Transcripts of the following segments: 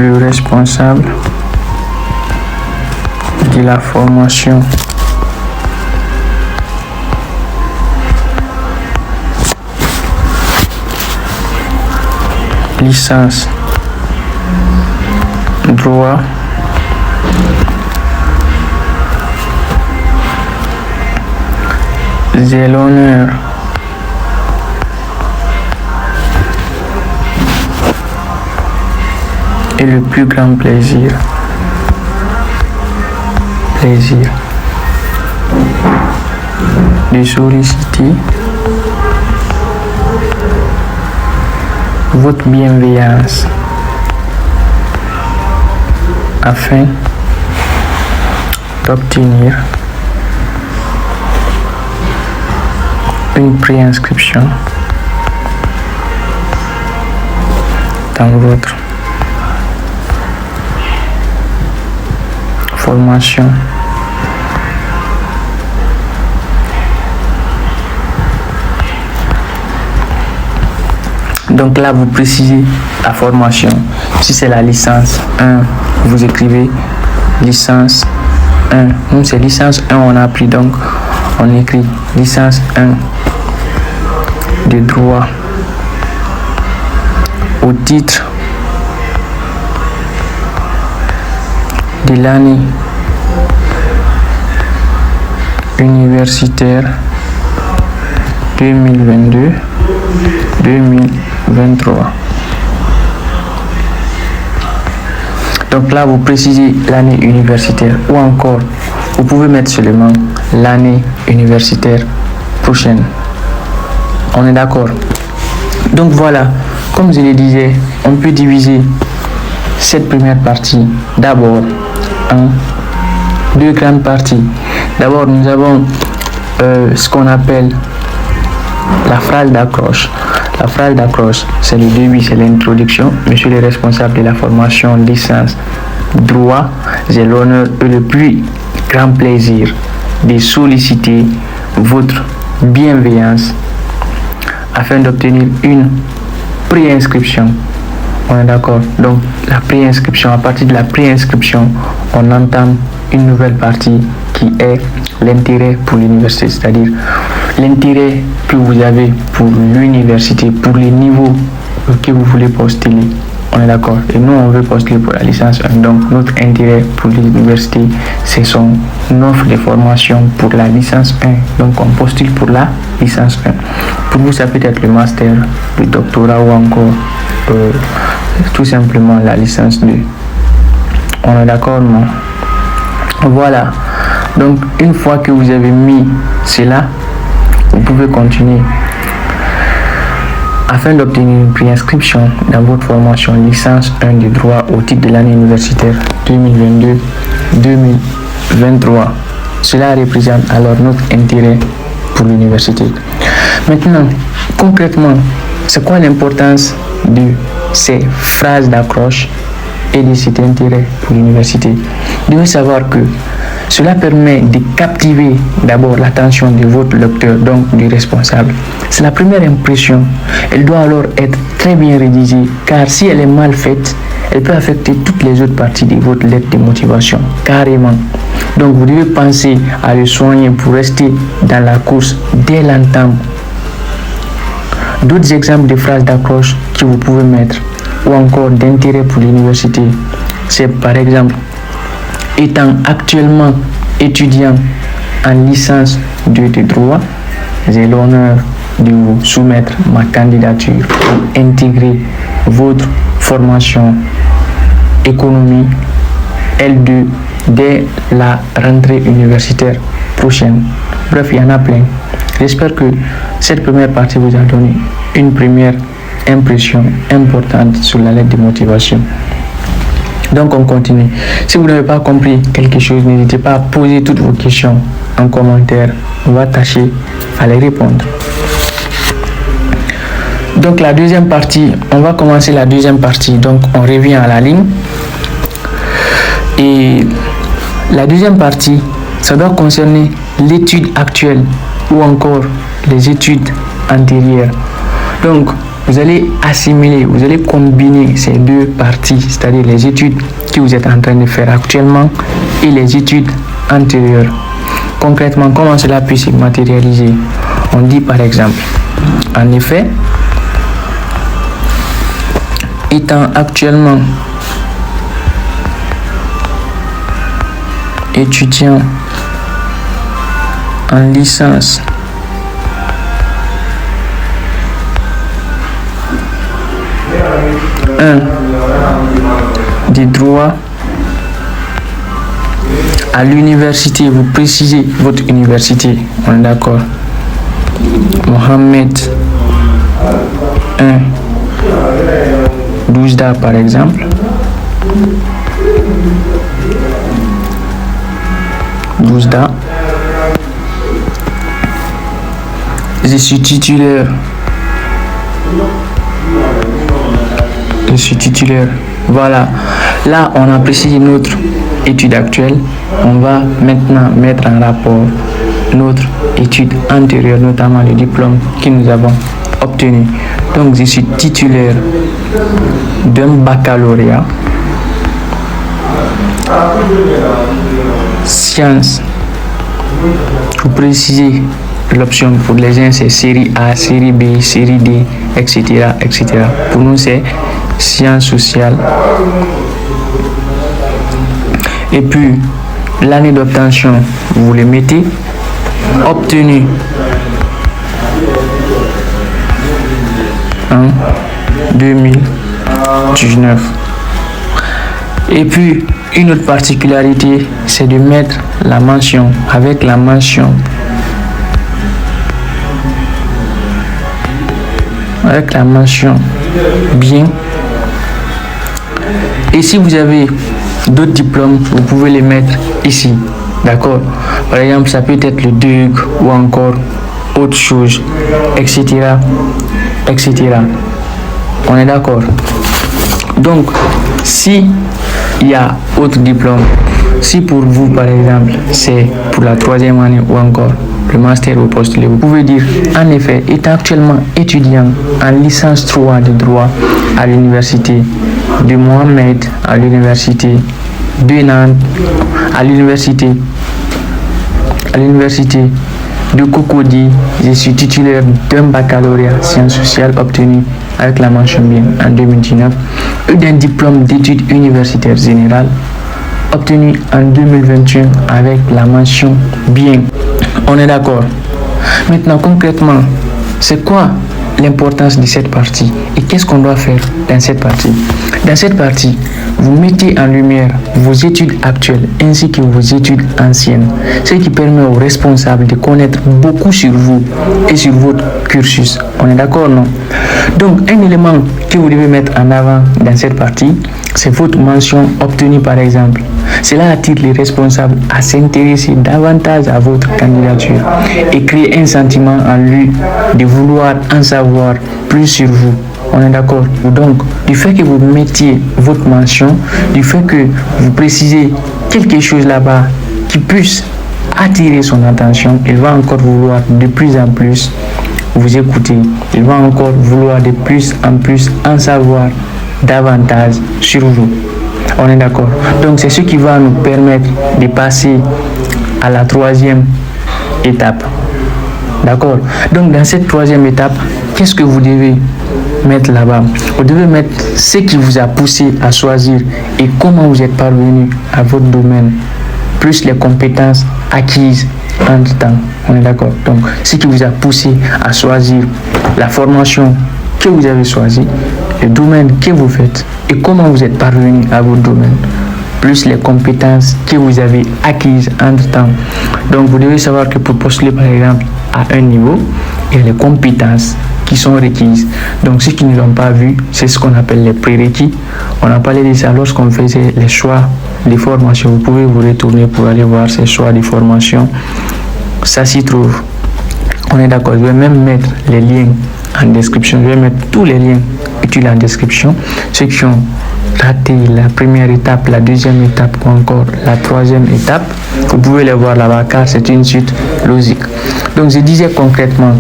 le responsable de la formation licence droit j'ai l'honneur et le plus grand plaisir de solliciter votre bienveillance afin d'obtenir une préinscription dans votre formation donc là vous précisez la formation. Si c'est la licence 1, vous écrivez licence 1. Nous c'est licence 1 on a appris, donc on écrit licence 1 de droit au titre de l'année universitaire 2022-2023. Donc là, vous précisez l'année universitaire ou encore, vous pouvez mettre seulement l'année universitaire prochaine. On est d'accord? Donc voilà, comme je le disais, on peut diviser cette première partie d'abord en deux grandes parties. D'abord, nous avons ce qu'on appelle la phrase d'accroche. La phrase d'accroche, c'est le début, c'est l'introduction. Monsieur le responsable de la formation licence droit, j'ai l'honneur et le plus grand plaisir de solliciter votre bienveillance afin d'obtenir une préinscription. On est d'accord? Donc la préinscription, à partir de la préinscription, on entame une nouvelle partie qui est l'intérêt pour l'université, c'est-à-dire l'intérêt que vous avez pour l'université, pour les niveaux que vous voulez postuler. On est d'accord? Et nous, on veut postuler pour la licence 1. Donc, notre intérêt pour l'université, c'est son offre de formation pour la licence 1. Donc, on postule pour la licence 1. Pour vous, ça peut être le master, le doctorat ou encore tout simplement la licence 2. On est d'accord, non? Voilà. Donc, une fois que vous avez mis cela, vous pouvez continuer afin d'obtenir une préinscription dans votre formation licence 1 de droit au titre de l'année universitaire 2022-2023. Cela représente alors notre intérêt pour l'université. Maintenant, concrètement, c'est quoi l'importance de ces phrases d'accroche et de cet intérêt pour l'université? Vous devez savoir que cela permet de captiver d'abord l'attention de votre lecteur, donc du responsable. C'est la première impression. Elle doit alors être très bien rédigée, car si elle est mal faite, elle peut affecter toutes les autres parties de votre lettre de motivation, carrément. Donc vous devez penser à le soigner pour rester dans la course dès l'entame. D'autres exemples de phrases d'accroche que vous pouvez mettre, ou encore d'intérêt pour l'université, c'est par exemple: étant actuellement étudiant en licence 2 de droit, j'ai l'honneur de vous soumettre ma candidature pour intégrer votre formation économie L2 dès la rentrée universitaire prochaine. Bref, il y en a plein. J'espère que cette première partie vous a donné une première impression importante sur la lettre de motivation. Donc on continue. Si vous n'avez pas compris quelque chose, n'hésitez pas à poser toutes vos questions en commentaire. On va tâcher à les répondre. Donc la deuxième partie, on va commencer la deuxième partie. Donc on revient à la ligne. Et la deuxième partie, ça doit concerner l'étude actuelle ou encore les études antérieures. Donc vous allez assimiler, vous allez combiner ces deux parties, c'est-à-dire les études que vous êtes en train de faire actuellement et les études antérieures. Concrètement, comment cela peut se matérialiser? On dit par exemple, en effet, étant actuellement étudiant en licence des droits à l'université, vous précisez votre université, on est d'accord, Mohamed 1 Douzda par exemple, Douzda, je suis titulaire, voilà, là on a précisé notre étude actuelle, on va maintenant mettre en rapport notre étude antérieure, notamment le diplôme que nous avons obtenu. Donc je suis titulaire d'un baccalauréat sciences. Vous précisez l'option, pour les gens c'est série A, série B, série D, etc. etc. Pour nous c'est sciences sociales. Et puis l'année d'obtention, vous les mettez, obtenu en 2019. Et puis une autre particularité, c'est de mettre la mention, avec la mention, bien. Et si vous avez d'autres diplômes, vous pouvez les mettre ici, d'accord. Par exemple, ça peut être le DUG ou encore autre chose, etc. etc. On est d'accord. Donc si il y a autre diplôme, si pour vous par exemple c'est pour la 3e année ou encore le master ou postulé, vous pouvez dire en effet, étant actuellement étudiant en licence 3 de droit à l'université de Mohamed, à l'université de Nantes, à l'université de Cocody, je suis titulaire d'un baccalauréat sciences sociales obtenu avec la mention bien en 2019 et d'un diplôme d'études universitaires générales obtenu en 2021 avec la mention bien. On est d'accord. Maintenant concrètement, c'est quoi l'importance de cette partie et qu'est-ce qu'on doit faire dans cette partie? Dans cette partie, vous mettez en lumière vos études actuelles ainsi que vos études anciennes, ce qui permet aux responsables de connaître beaucoup sur vous et sur votre cursus. On est d'accord, non? Donc, un élément que vous devez mettre en avant dans cette partie, c'est votre mention obtenue par exemple. Cela attire les responsables à s'intéresser davantage à votre candidature et créer un sentiment en lui de vouloir en savoir plus sur vous. On est d'accord. Donc, du fait que vous mettiez votre mention, du fait que vous précisez quelque chose là-bas qui puisse attirer son attention, il va encore vouloir de plus en plus vous écouter. Il va encore vouloir de plus en plus en savoir davantage sur vous. On est d'accord. Donc, c'est ce qui va nous permettre de passer à la 3e étape. D'accord. Donc, dans cette 3e étape, qu'est-ce que vous devez mettre là-bas? Vous devez mettre ce qui vous a poussé à choisir et comment vous êtes parvenu à votre domaine, plus les compétences acquises entre temps. On est d'accord. Donc, ce qui vous a poussé à choisir la formation que vous avez choisie, le domaine que vous faites et comment vous êtes parvenu à votre domaine, plus les compétences que vous avez acquises entre temps. Donc, vous devez savoir que pour postuler par exemple à un niveau, il y a les compétences qui sont requises. Donc, ceux qui ne l'ont pas vu, c'est ce qu'on appelle les prérequis. On a parlé de ça lorsqu'on faisait les choix de formation. Vous pouvez vous retourner pour aller voir ces choix de formation. Ça s'y trouve. On est d'accord. Je vais même mettre les liens en description. Je vais mettre tous les liens utiles en description. Ceux qui ont raté la première étape, la 2e étape ou encore la 3e étape, Vous pouvez les voir là-bas car c'est une suite logique. Donc je disais concrètement,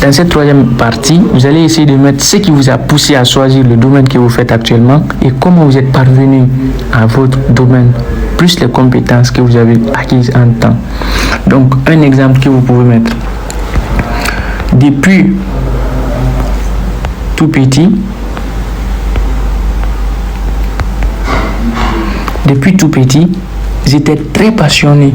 dans cette troisième partie, vous allez essayer de mettre ce qui vous a poussé à choisir le domaine que vous faites actuellement et comment vous êtes parvenu à votre domaine, plus les compétences que vous avez acquises en temps. Donc un exemple que vous pouvez mettre. Depuis tout petit, j'étais très passionné.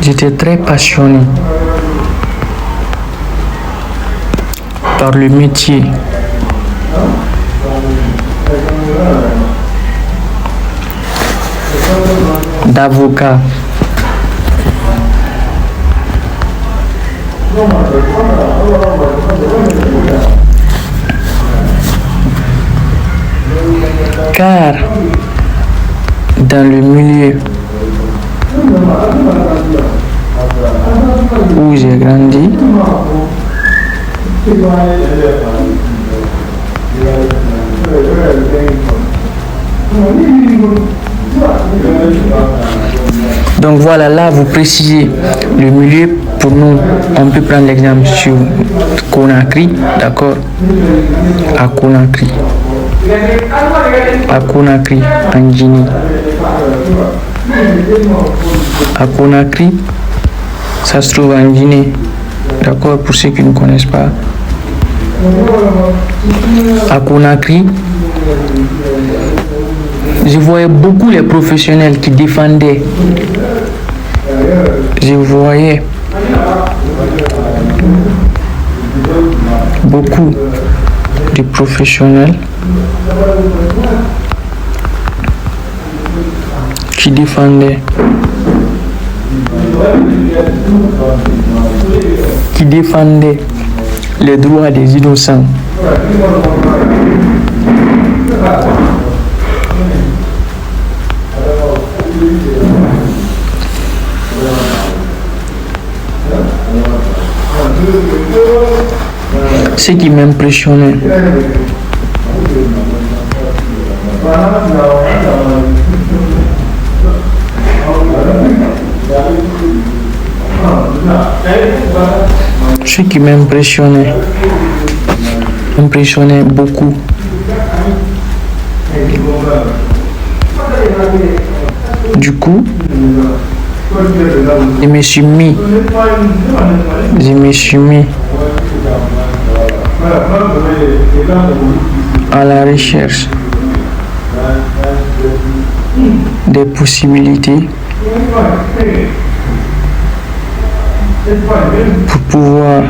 J'étais très passionné par le métier d'avocat. Car dans le milieu où j'ai grandi, donc voilà, là vous précisez le milieu. Pour nous, on peut prendre l'exemple sur Conakry, d'accord? À Conakry, en Guinée. À Conakry, ça se trouve en Guinée, d'accord? Pour ceux qui ne connaissent pas. À Conakry, je voyais beaucoup les professionnels qui défendaient. Je voyais beaucoup de professionnels qui défendaient les droits des innocents. Ce qui m'impressionnait, impressionnait beaucoup. Du coup, je me suis mis à la recherche des possibilités pour pouvoir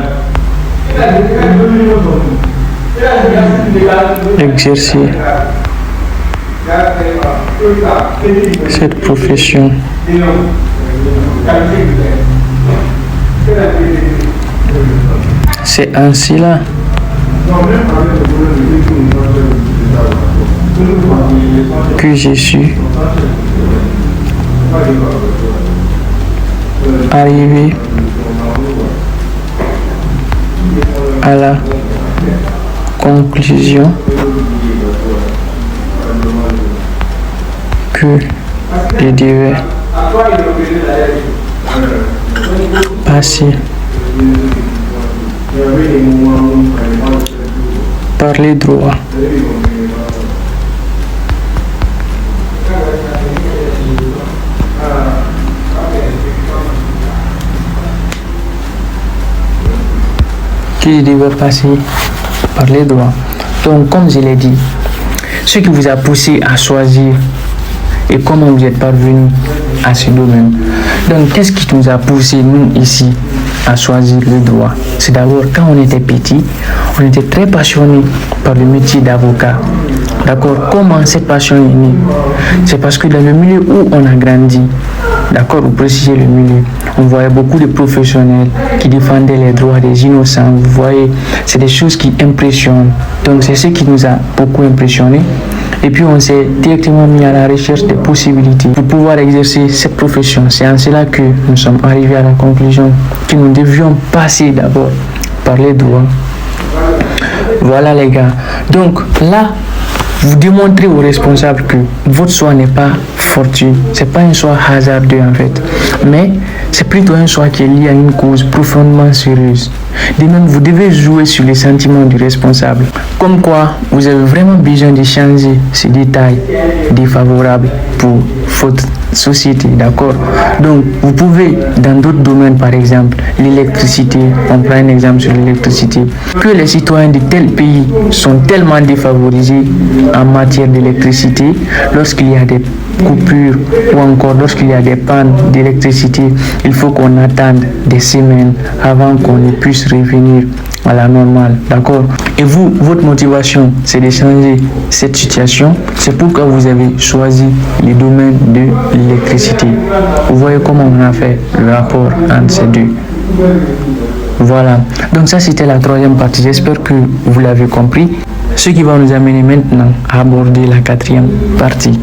exercer cette profession. C'est ainsi là que je suis arrivé à la conclusion que je devais passer par les droits. Que je devais passer par les droits. Donc, comme je l'ai dit, ce qui vous a poussé à choisir et comment vous êtes parvenu à ce domaine. Donc, qu'est-ce qui nous a poussé, nous, ici, à choisir le droit? C'est d'abord, quand on était petit, on était très passionné par le métier d'avocat. D'accord? Comment cette passion est née? C'est parce que dans le milieu où on a grandi, d'accord, vous précisez le milieu, on voyait beaucoup de professionnels qui défendaient les droits des innocents. Vous voyez, c'est des choses qui impressionnent. Donc, c'est ce qui nous a beaucoup impressionnés. Et puis, on s'est directement mis à la recherche des possibilités pour pouvoir exercer cette profession. C'est en cela que nous sommes arrivés à la conclusion que nous devions passer d'abord par les droits. Voilà les gars. Donc là, vous démontrez aux responsables que votre choix n'est pas fortuit, c'est pas un choix hasardeux en fait, mais c'est plutôt un choix qui est lié à une cause profondément sérieuse. De même, vous devez jouer sur les sentiments du responsable, comme quoi vous avez vraiment besoin de changer ces détails défavorables pour votre société, d'accord? Donc, vous pouvez, dans d'autres domaines, par exemple, l'électricité, on prend un exemple sur l'électricité, que les citoyens de tel pays sont tellement défavorisés en matière d'électricité, lorsqu'il y a des coupures ou encore lorsqu'il y a des pannes d'électricité, il faut qu'on attende des semaines avant qu'on puisse revenir à la normale, d'accord? Et vous, votre motivation, c'est de changer cette situation. C'est pourquoi vous avez choisi le domaine de l'électricité. Vous voyez comment on a fait le rapport entre ces deux. Voilà, donc ça c'était la troisième partie. J'espère que vous l'avez compris. Ce qui va nous amener maintenant à aborder la quatrième partie.